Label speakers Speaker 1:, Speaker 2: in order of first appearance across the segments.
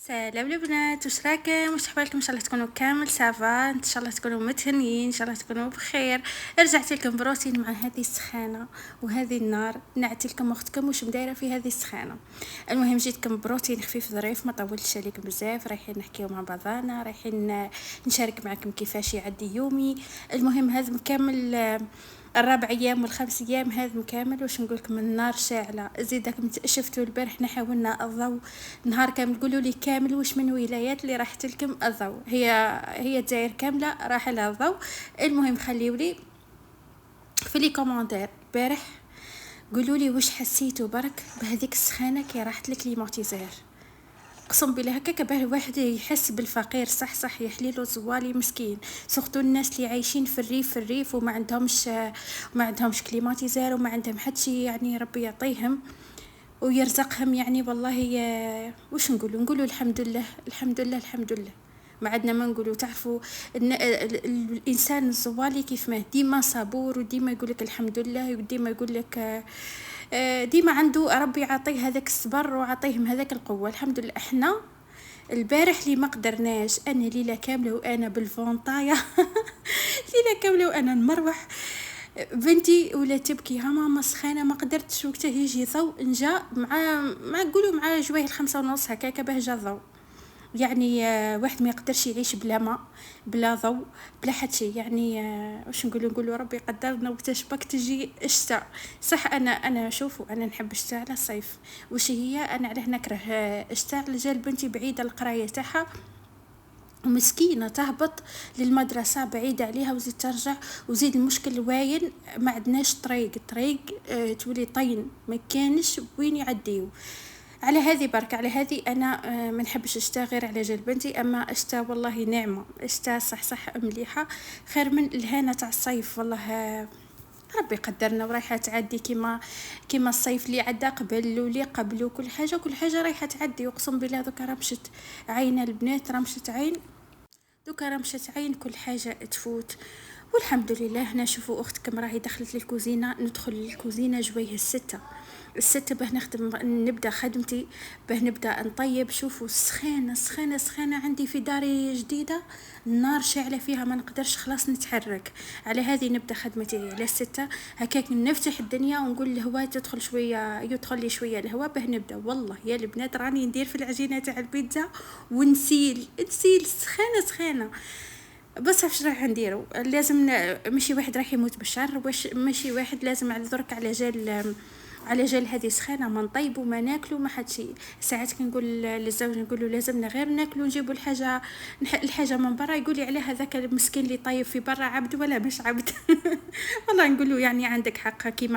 Speaker 1: سلام البنات، واش راكم؟ واش احوالكم؟ ان شاء الله تكونوا كامل سافا، ان شاء الله تكونوا متهنيين، ان شاء الله تكونوا بخير. رجعت لكم بروتين مع هذه السخانه وهذه النار. نعت لكم اختكم واش مدايره في هذه السخانه. المهم جيتكم بروتين خفيف ظريف، ما طولتش عليكم بزاف. رايحين نحكيو مع بعضنا، رايحين نشارك معكم كيفاش يعدي يومي. المهم هذا مكمل الرابع ايام والخمس ايام هذا مكامل. واش نقول لكم، النار شاعله. زيدك شفتوا البارح احنا حاولنا الضوء نهار كامل. قولوا لي كامل واش من ولايات اللي راحت لكم الضوء؟ هي الجزائر كامله راح لها الضوء. المهم خليوا لي في لي كومونتير البارح، قولوا لي واش حسيتوا برك بهذيك السخانه كي راحت لك ليماتيزير. قسم بالله هكاك باه واحد يحس بالفقير. صح يحليلو زوالي مسكين. سورتو الناس اللي عايشين في الريف وما عندهمش كليماتيزير وما عندهم حتى شي، يعني ربي يعطيهم ويرزقهم. يعني والله وش نقولوا الحمد لله. ما عندنا ما نقولوا. تعرفوا إن الانسان الزوالي كيف ما ديما صبور وديما يقول لك الحمد لله، وديما يقول لك ديما عنده ربي يعطيه هذاك الصبر وعطيهم هذاك القوه. الحمد لله. احنا البارح لي ما قدرناش، انا ليله كامله وانا بالفونطايه ليله كامله وانا نمروح. بنتي ولا تبكي، ها ماما سخانه ما قدرتش. وقتها يجي ضوء نجا مع نقولوا مع جويه 5:30 هكاك باه جا الضوء. يعني واحد ما يقدرش يعيش بلا ماء بلا ضوء بلا حتى شيء. يعني واش نقولوا ربي قدرنا وقتاش باك تجي الشتاء. صح انا شوفوا انا نحب الشتاء على الصيف. وش هي انا علاه نكره الشتاء؟ رجال بنتي بعيده القرايه تاعها مسكينة، تهبط للمدرسة بعيدة عليها وزيد ترجع. وزيد المشكل واين ما عندناش طريق تولي طين، ما كانش وين يعديو. على هذه بركة، على هذه أنا ما نحبش الشتاء غير على جال بنتي. أما الشتاء والله نعمة، الشتاء صح مليحة، خير من الهانة تاع الصيف والله. ربي قدرنا ورايحة تعدي كيما الصيف اللي عدى قبل واللي قبله. كل حاجة رايحة تعدي. وقسم بالله دوكا رمشت عين البنات، رمشت عين دوكا رمشت عين، كل حاجة تفوت. والحمد لله. هنا شوفوا اختكم راهي دخلت للكوزينة. ندخل للكوزينة جويه الستة باه نخدم، نبدا خدمتي، باه نبدا نطيب. شوفوا سخانة عندي في داري جديدة، النار شاعلة فيها ما نقدرش خلاص نتحرك. على هذه نبدا خدمتي على 6 هكاك، نفتح الدنيا ونقول الهواء يدخل لي شويه الهواء باه نبدا. والله يا البنات راني ندير في العجينه تاع البيتزا ونسيل سخانه. بس واش راح نديرو؟ لازم ماشي واحد راح يموت بالشر، واش ماشي واحد لازم على درك على جال هذه سخانه ما نطيبوا ما ناكلوا ما حد شيء. ساعات كنقول للزوج نقول له لازمنا غير ناكلوا نجيبوا الحاجه من برا. يقول لي على هذاك المسكين اللي طيب في برا عبد ولا مش عبد والله نقول له يعني عندك حق، كيما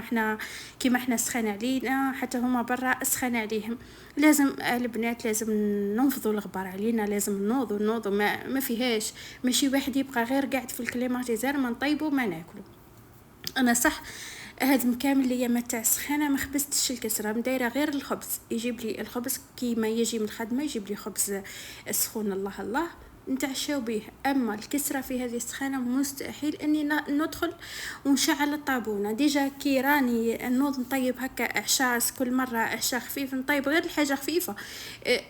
Speaker 1: احنا سخان علينا حتى هما برا سخان عليهم. لازم البنات لازم ننفضوا الغبار علينا، لازم نوضوا ما فيهاش. ماشي واحد يبقى غير قاعد في الكليماتيزار ما نطيبوا ما ناكلوا. انا صح هاد مكامل ليا ما تاع سخانه ما خبزتش الكسره، مدايره غير الخبز. يجيب لي الخبز كيما يجي من الخدمه، يجيب لي خبز سخون الله نتعشاو به. اما الكسره في هذه السخانه مستحيل اني ندخل ونشعل الطابونه. ديجا كي راني نوض نطيب هكا عشاء، كل مره عشاء خفيف نطيب غير الحاجه خفيفه،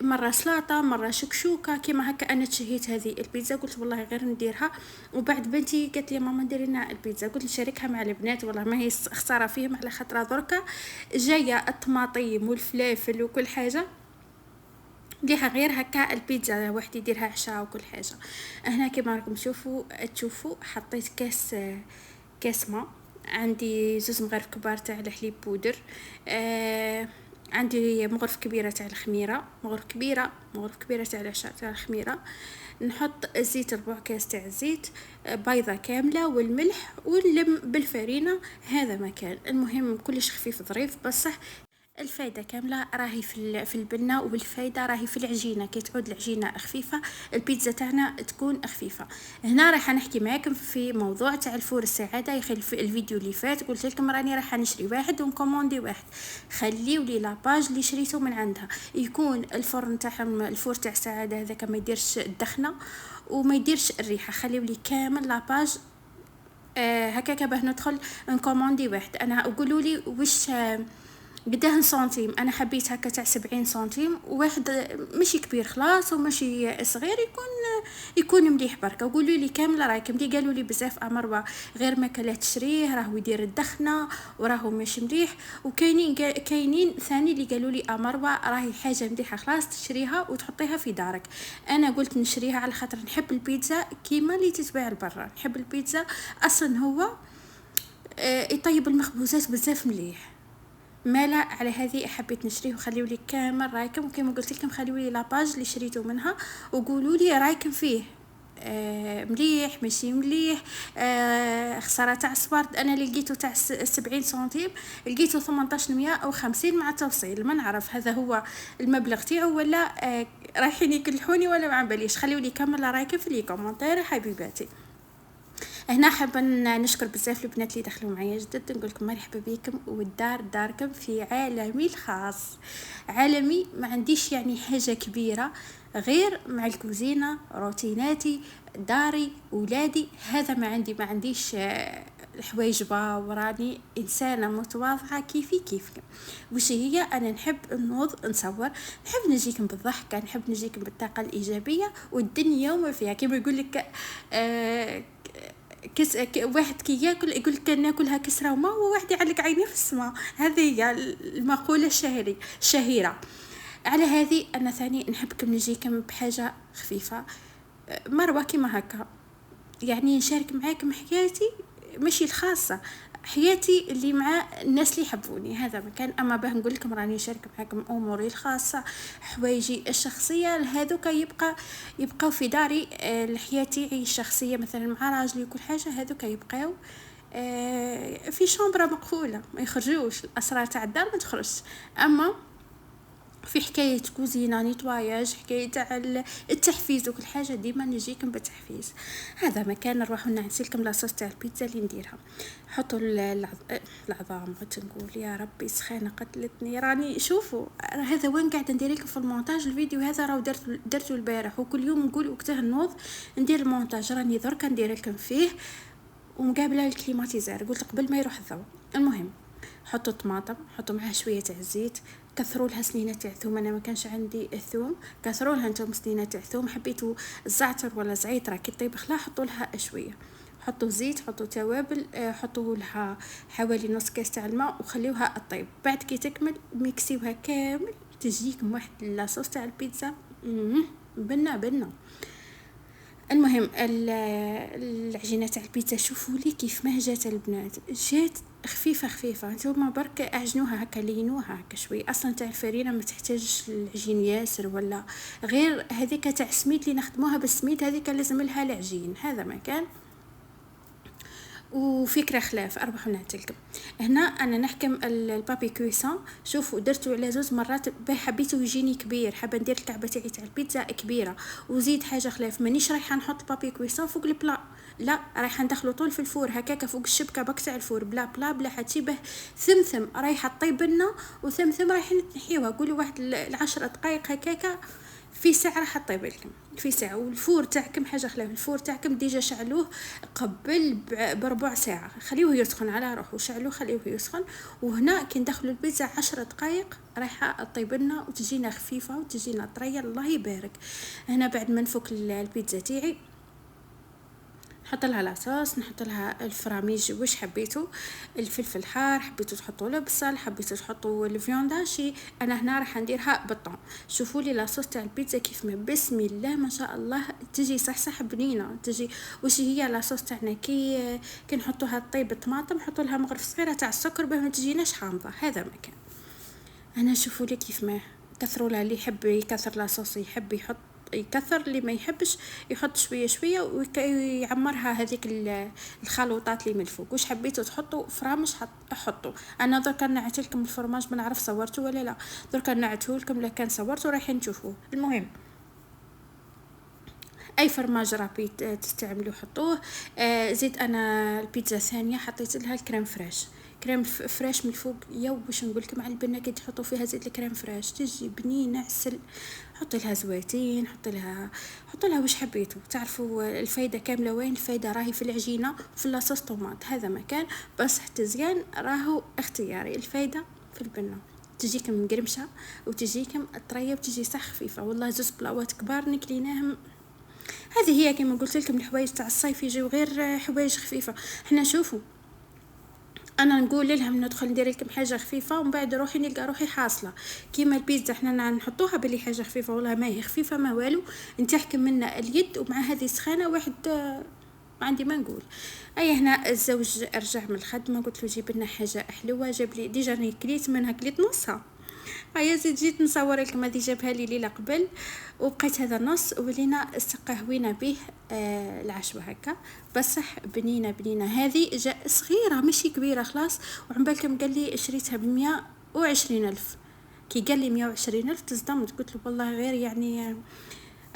Speaker 1: مره سلطه مره شكشوكه كيما هكا. انا تشهيت هذه البيتزا قلت والله غير نديرها. وبعد بنتي قالت لي ماما ندير لنا البيتزا، قلت نشاركها مع البنات. والله ما هي خساره فيهم على خاطر دركا جايه الطماطم والفلافل وكل حاجه ليها غير هكا. البيتزا واحد يديرها عشاء وكل حاجه. هنا كما راكم تشوفوا حطيت كاس ماء. عندي 2 مغارف كبار تاع الحليب بودر، عندي مغرف كبيره تاع الخميره، مغرف كبيره تاع العشاء تاع الخميره. نحط الزيت 4 كاس تاع الزيت، بيضه كامله والملح واللم بالفرينه. هذا مكان. المهم كلش خفيف ظريف. بصح الفايدة كاملة راهي في البنة، والفايدة راهي في العجينة. كي تعود العجينة خفيفة البيتزا تاعنا تكون خفيفة. هنا راح نحكي معاكم في موضوع تاع الفور السعادة. يخلي في الفيديو اللي فات قلت لكم راني راح نشري واحد ونكوموندي واحد. خليوا لي لاباج اللي شريته من عندها، يكون الفرن تاعهم الفور تاع السعادة هذاك ما يديرش الدخنة وما يديرش الريحة. خليوا لي كامل لاباج هكاك باه ندخل نكوموندي واحد. انا قولوا لي قداه سنتيم، انا حبيت هكا تاع 70 سنتيم، واحد ماشي كبير خلاص وماشي صغير، يكون مليح بركه. وقولوا لي كامل رايكم لي، قالوا لي بزاف امر غير ما كلا تشريه راهو يدير الدخنه وراهو ماشي مليح. كاينين ثاني اللي قالوا لي امر راهي حاجه مليحه خلاص تشريها وتحطيها في دارك. انا قلت نشريها على خاطر نحب البيتزا كيما اللي تتباع لبرا، نحب البيتزا اصلا هو يطيب المخبوزات بزاف مليح. مالا على هذه حبيت نشريه. وخليوا لي كامل رايكم، وكما قلت لكم خليوا لي لاباج اللي شريته منها وقولوا لي رايكم فيه. مليح ماشي مليح، خساره تاع الصبار. انا اللي لقيته تاع 70 سنتيم لقيته 1850 مع التوصيل. ما نعرف هذا هو المبلغ تاعو ولا رايحين يكلحوني ولا ما عباليش. خليوا لي كامل رايكم في لي كومونتير حبيباتي. هنا حابه نشكر بزاف البنات اللي دخلوا معايا جدد، نقول لكم مرحبا بكم، والدار داركم في عالمي الخاص. عالمي ما عنديش يعني حاجه كبيره غير مع الكوزينه، روتيناتي، داري، ولادي. هذا ما عنديش الحوايج وراني انسانه متواضعه كيفكم. وش هي؟ انا نحب نوض نصور، نحب نجيكم بالضحك، نحب نجيكم بالطاقه الايجابيه والدنيا وما فيها. كيما يقول لك واحد كي ياكل يقول لك ناكلها كسره وما، وواحد يعلق عينيه في السماء. هذه هي المقوله الشهيره. على هذه انا ثاني نحبكم نجيكم بحاجه خفيفه مروه كيما هكا، يعني نشارك معاكم حياتي ماشي الخاصه، حياتي اللي مع الناس اللي يحبوني. هذا مكان. اما باه نقول لكم راني نشارك معكم اموري الخاصه، حوايجي الشخصيه، هذوك يبقاو في داري. حياتي الشخصيه مثلا مع راجلي وكل حاجه هذوك يبقاو في شومبره مقفوله، ما يخرجوش الاسرار تاع الدار ما تخرجش. اما في حكايه كوزينه نيتواياج، حكايه تاع التحفيز وكل حاجه ديما نجيكم بتحفيز. هذا مكان نروحوا نعسلكم لاصوص تاع البيتزا اللي نديرها. حطوا العظام. نقول يا ربي سخانه قتلتني. راني شوفوا هذا وين قاعده ندير لكم في المونتاج. الفيديو هذا راه درته البارح، وكل يوم نقول وقتها نوض ندير المونتاج. راني درك ندير لكم فيه ومقابله الكليماتيزير، قلت قبل ما يروح الضوء. المهم حطوا طماطم، حطوا معها شويه تاع الزيت، كثروا لها سنينه تاع ثوم. انا ما كانش عندي الثوم، كثروا لها انتم سنينه تاع ثوم. حبيتوا الزعتر ولا زعيتره كي طيب خلا حطوا لها شويه. حطوا زيت، حطوا توابل، حطوا لها حوالي نص كاس تاع الماء وخليوها الطيب. بعد كي تكمل ميكسيوها كامل تجيكم واحد لاصوص تاع البيتزا بنا. المهم العجينه تاع البيتزا شوفوا لي كيف ما جات البنات، جات خفيفه. نتوما برك اعجنوها هكا، لينوها هكا شوي. اصلا تاع الفرينه ما تحتاجش العجين ياسر، ولا غير هذيك تاع سميد اللي نخدموها بالسميد هذيك لازم لها العجين. هذا مكان وفكره خلاف. اروح نعطيكم هنا انا نحكم البابي كويسون. شوفوا درتو على زوج مرات حبيته يجيني كبير، حابه ندير الكعبه تاعي تاع البيتزا كبيره. وزيد حاجه خلاف، مانيش رايحه نحط البابي كويسون فوق البلا، لا رايحه ندخلو طول في الفور هكاك فوق الشبكه بك تاع الفور بلا حتى به ثمثم رايحه طيب لنا، وثمثم رايحين نحيوها. قولوا واحد 10 دقائق هكاك في ساعه راح طيب لكم في ساعه. والفور تاعكم حاجه خلاف، الفور تاعكم ديجا شعلوه قبل بربع ساعه، خليوه يسخن على روحه وشعلوه خليوه يسخن. وهنا كي ندخلوا البيتزا 10 دقائق رايحه طيب لنا وتجينا خفيفه وتجينا طريه الله يبارك. هنا بعد ما نفك البيتزا تاعي نحط لها لاصوص، نحط لها الفراميج واش حبيتوا، الفلفل حار حبيتوا تحطوا له بصل، حبيتوا تحطوا الفيونداشي. انا هنا راح نديرها بالطون. شوفوا لي لاصوص تاع البيتزا كيف ما بسم الله ما شاء الله تجي صح بنينه تجي. وش هي لاصوص تاعنا كي نحطوها طيب الطماطم نحطوا لها مغرف صغيره تاع السكر باه ما تجيناش حامضه. هذا مكان. انا شوفوا لي كيف ما كثروا لها، اللي يحب يكثر لاصوص يحب يحط يكثر، اللي ما يحبش يحط شويه ويعمرها هذيك الخلوطات اللي من الفوق. واش حبيتوا تحطوا فرامج حطوا. انا درك نعت لكم الفرماج ما نعرف صورته ولا لا، درك نعته لكم لا كان صورته رايحين تشوفوه. المهم اي فرماج رابي تستعملوا حطوه. زيد انا البيتزا الثانيه حطيت لها الكريم فريش من الفوق. واش نقول لكم على البنه كي تحطوا فيها زيت الكريم فريش تجي بنينه عسل. حطي لها زويتين، حطي لها واش حبيتوا. تعرفوا الفايده كامله وين؟ الفايده راهي في العجينه في لاصوص طوماط. هذا مكان بس حتى زيان راهو اختياري، الفايده في البنه. تجيكم مقرمشه وتجيكم طريه وتجي صح خفيفه. والله زوز بلاوات كبار نكليناهم. هذه هي كما قلت لكم الحوايج تاع الصيف يجيو غير حوايج خفيفه. احنا شوفوا انا نقول لهم ندخل ندير لكم حاجه خفيفه ومن بعد روحي نلقى روحي حاصله. كيما البيتزا احنا نحطوها بلي حاجه خفيفه والله ما هي خفيفه ما والو، نتحكم منا اليد ومع هذه سخانه واحد ما عندي ما نقول. اي هنا الزوج رجع من الخدمه قلت له جيب لنا حاجه حلوه، جاب لي ديجا راني كليت منها كليت نصها. هيا زيد جيت نصور لكم هذه جابها لي ليله قبل وبقيت هذا النص ولينا استقهوينا به العشوة هكا. بصح بنينه هذه جاء صغيره ماشي كبيره خلاص. وعمبالكم قال لي شريتها ب120,000. كي قال لي 120,000 تصدمت، قلت له والله غير يعني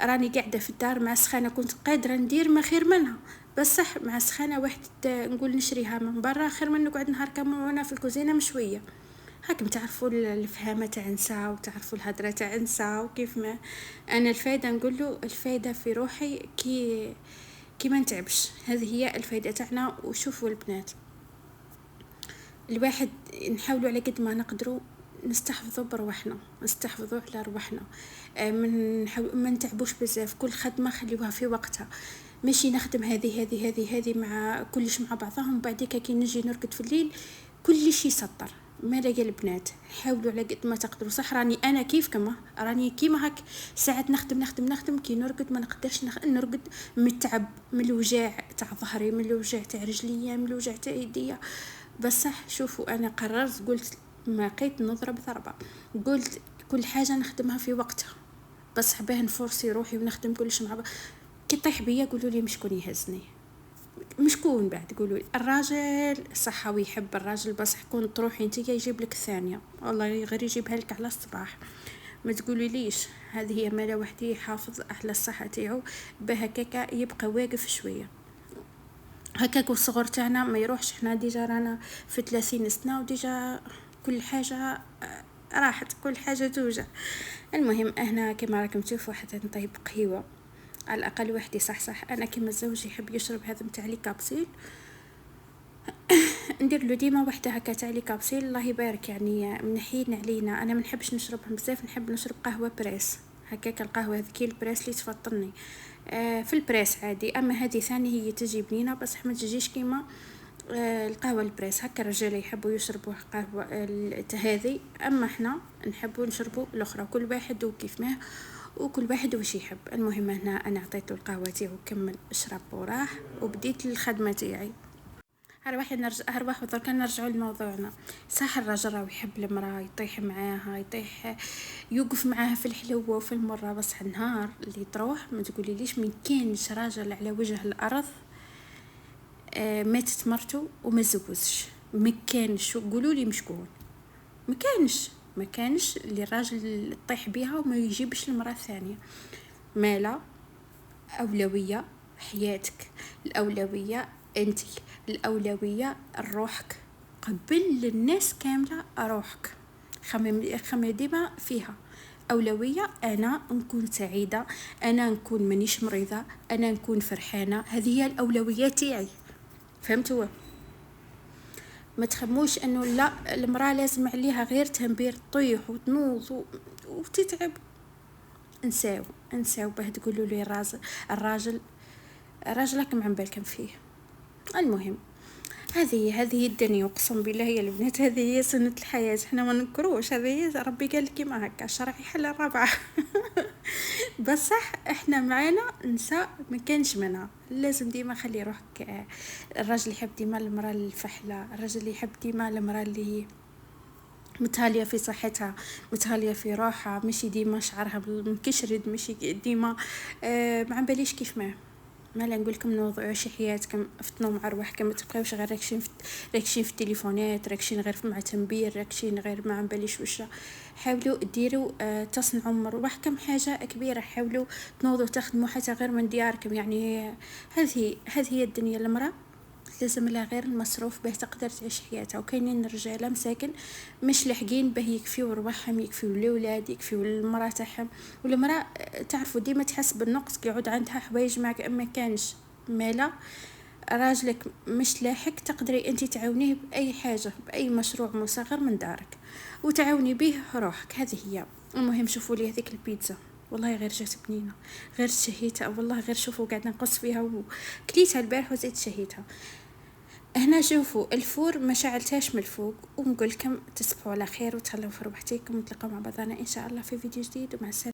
Speaker 1: راني قاعده في الدار مع سخانه كنت قادره ندير ما خير منها، بصح مع سخانه واحد نقول نشريها من برا خير من نقعد نهار كامل وانا في الكوزينه مشويه. هاكم تعرفوا الفهامه تاع نساء وتعرفوا الهدره تاع نساء وكيف ما انا الفايده نقول له الفايده في روحي كي ما نتعبش. هذه هي الفايده تاعنا. وشوفوا البنات الواحد نحاولوا على قد ما نقدروا نستحفظوا بروحنا، نستحفظوا على روحنا، ما نتعبوش بزاف. كل خدمه خليوها في وقتها، ماشي نخدم هذه مع كلش مع بعضهم بعديك كي نجي نرقد في الليل كل شيء يسطر. ما رجال البنات حاولوا على قد ما تقدروا. صح راني انا كيف كما راني كيما هك ساعات نخدم كي نرقد ما نقدرش نرقد متعب من الوجاع تاع ظهري، من الوجاع تاع رجليا، من الوجاع تاع يديا. بصح شوفوا انا قررت قلت ما قيت نضرب ضربه، قلت كل حاجه نخدمها في وقتها. بصح باه نفرسي روحي ونخدم كلش مع بعض كي طيح بيا قولوا لي مشكون يهزني، مشكون بعد قولوا لي الراجل صح ويحب الراجل بصح كون تروحي انت يجيب لك الثانيه والله غير يجيبها لك على الصباح. ما تقولي ليش هذه هي مالا وحدي يحافظ على الصحه تاعو بهكاكا يبقى واقف شويه هكاك. والصغر تاعنا ما يروحش. احنا ديجا رانا في 30 سنه وديجا كل حاجه راحت، كل حاجه توجع. المهم احنا كما راكم تشوفوا حتى نطيب قهوه على الاقل واحد يصحصح. انا كما الزوج يحب يشرب هذا متاع لي كابسول ندير له ديما وحده هكا تاع لي كابسول الله يبارك يعني منحين علينا. انا ما نحبش نشربهم بزاف، نحب نشرب قهوه بريس هكاك. القهوه هذيك البريس اللي تفطرني في البريس عادي. اما هذه ثاني هي تجي بنينه بصح ما تجيش كيما القهوه البريس هكا. الرجال يحبوا يشربوا قهوه هذه، اما احنا نحبوا نشربوا الاخرى. كل واحد وكيف ما وكل واحد وش يحب. المهم هنا انا عطيته القهوه تاعو كمل شرب وراح وبديت الخدمه تاعي. هروح درك نرجعوا لموضوعنا. صح الرجل راه يحب المراه يطيح معاها يطيح يوقف معاها في الحلوه وفي المره، بصح النهار اللي تروح ما تقولي ليش من كاينش راجل على وجه الارض ماتت مرته وما زوجش. ما كانش قولوا لي مشكون ما كانش اللي الراجل يطيح بيها وما يجيبش المراه الثانيه. مالا اولويه حياتك، الاولويه انت، الاولويه روحك قبل الناس كامله. روحك خمم ديما فيها اولويه. انا نكون سعيده، انا نكون مانيش مريضه، انا نكون فرحانه. هذه هي الاولويات تاعي. فهمتوا؟ ما تخموش انه لا المراه لازم عليها غير تنبير طيح وتنوض وتتعب. انساو باه تقولوا لي الراجل راكم عم بالكم فيه. المهم هذه الدنيا اقسم بالله هي البنات، هذه هي سنه الحياه. احنا ما نكروش، هذه هي ربي قال كيما هكا الشرع يحل الرابعه. بصح احنا معانا نساء ما كانش منها. لازم ديما خلي روحك. الراجل يحب ديما المراه الفحله، الراجل يحب ديما المراه اللي متهاليه في صحتها، متهاليه في روحها، ماشي ديما شعرها منكشرد، ماشي ديما ما عم باليش كيف ما لا نقول لكم نوضعوا شي حياتكم فتنوا مع روحكم. ما تبقاوش غير راكشين في التليفونات، راكشين غير مع تنبير، راكشين غير ما عم باليش وش. حاولوا ديروا تصنعوا من روحكم حاجه كبيره. حاولوا تنوضوا تخدموا حتى غير من دياركم. يعني هذه هي الدنيا. المراه لازم لها غير المصروف باه تقدر تعيش حياتها. وكاينين رجاله مساكن مش لاحقين باه يكفيو رواحهم، يكفيو الاولاد، يكفيو المراه تاعهم. والمراه تعرفوا ديما تحس بالنقص كي يعود عندها حوايج ما كانش مالا راجلك مش لاحق تقدري انت تعاونيه باي حاجه، باي مشروع مصغر من دارك وتعاوني به روحك. هذه هي. المهم شوفوا لي هذيك البيتزا، والله غير جات بنينه، غير شهيتها والله. غير شوفوا قاعده نقص فيها وكليتها البارح وزيت شهيتها. هنا شوفوا الفور ما شعلتهاش من الفوق. ونقول لكم تصبحوا على خير وتهلاو في روحتكم، ونتلاقاو مع بعضنا ان شاء الله في فيديو جديد، ومع السلامه.